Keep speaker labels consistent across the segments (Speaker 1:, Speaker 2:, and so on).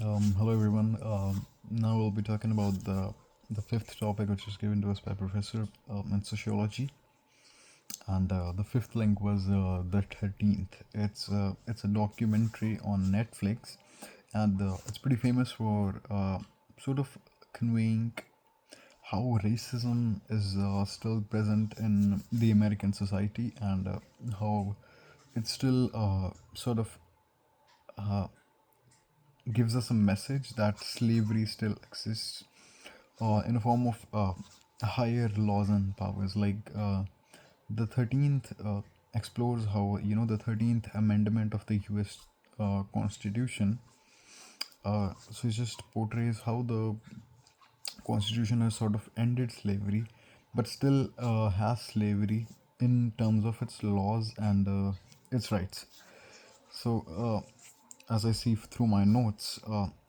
Speaker 1: Hello everyone. Now we'll be talking about the fifth topic, which was given to us by Professor in sociology, and the fifth link was the 13th. It's a documentary on Netflix, and it's pretty famous for sort of conveying how racism is still present in the American society, and how it still sort of gives us a message that slavery still exists in a form of higher laws and powers. Like the 13th explores how, the 13th Amendment of the US Constitution. So it just portrays how the Constitution has sort of ended slavery, but still has slavery in terms of its laws and its rights. So, as I see through my notes,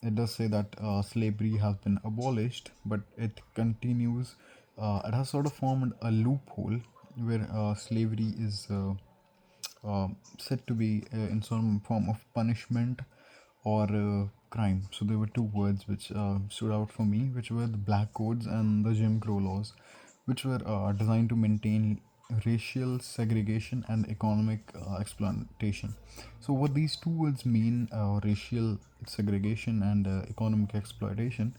Speaker 1: it does say that slavery has been abolished, but it continues. It has sort of formed a loophole where slavery is said to be in some form of punishment or crime. So there were two words which stood out for me, which were the black codes and the Jim Crow laws, which were designed to maintain racial segregation and economic exploitation. So what these two words mean, racial segregation and economic exploitation,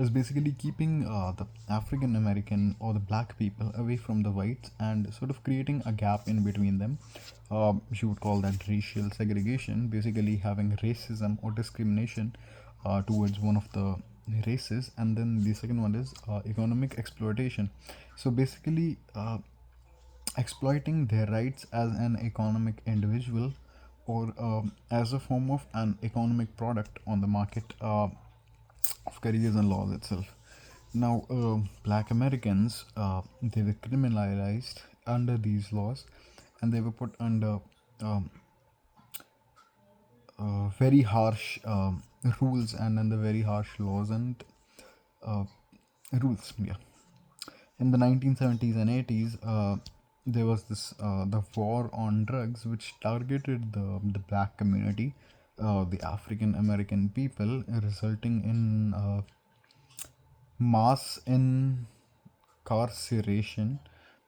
Speaker 1: is basically keeping the African American or the black people away from the whites and sort of creating a gap in between them. You would call that racial segregation, basically having racism or discrimination towards one of the races, and then the second one is economic exploitation. So basically, exploiting their rights as an economic individual or as a form of an economic product on the market of careers and laws itself. Now, black Americans, they were criminalized under these laws, and they were put under um, very harsh rules and under very harsh laws and uh, rules. Yeah. In the 1970s and 80s, there was this the war on drugs, which targeted the black community, the African American people, resulting in mass incarceration.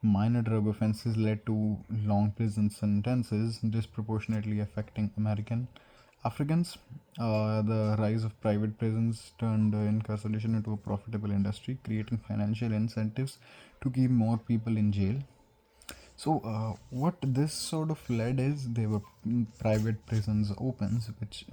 Speaker 1: Minor drug offenses led to long prison sentences, disproportionately affecting American Africans. The rise of private prisons turned incarceration into a profitable industry, creating financial incentives to keep more people in jail. So, what this sort of led is there were private prisons opens, which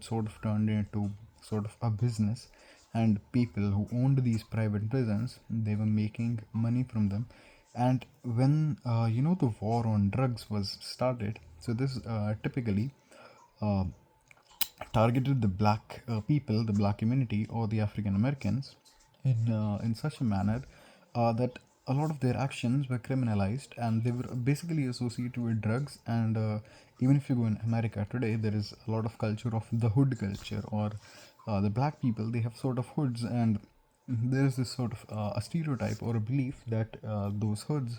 Speaker 1: sort of turned into sort of a business, and people who owned these private prisons, they were making money from them. And when the war on drugs was started, so this typically uh, targeted the black people, the black community, or the African Americans in such a manner that a lot of their actions were criminalized, and they were basically associated with drugs. And even if you go in America today, there is a lot of culture of the hood culture, or the black people, they have sort of hoods, and there is this sort of a stereotype or a belief that those hoods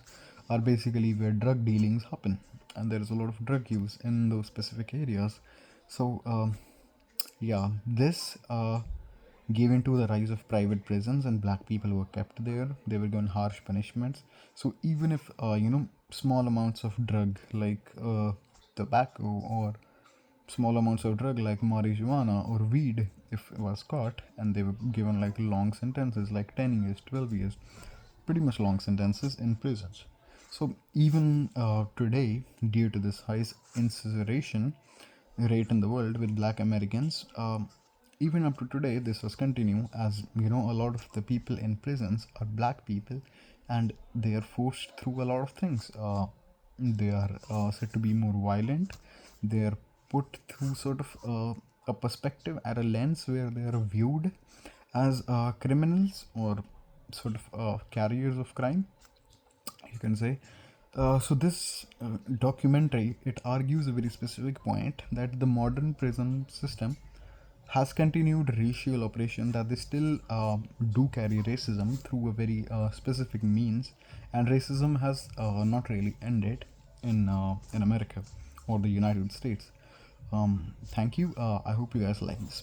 Speaker 1: are basically where drug dealings happen, and there is a lot of drug use in those specific areas. So yeah, this gave into the rise of private prisons, and black people were kept there. They were given harsh punishments. So even if small amounts of drug like tobacco, or small amounts of drug like marijuana or weed, if it was caught, and they were given like long sentences, like 10 years, 12 years, pretty much long sentences in prisons. So even today, due to this high incarceration rate in the world with black Americans, even up to today, this has continued, as a lot of the people in prisons are black people, and they are forced through a lot of things. They are said to be more violent. They are put through sort of a perspective at a lens where they are viewed as criminals, or sort of carriers of crime, you can say. So this documentary, it argues a very specific point, that the modern prison system has continued racial oppression, that they still do carry racism through a very specific means, and racism has not really ended in America or the United States. Thank you. I hope you guys like this.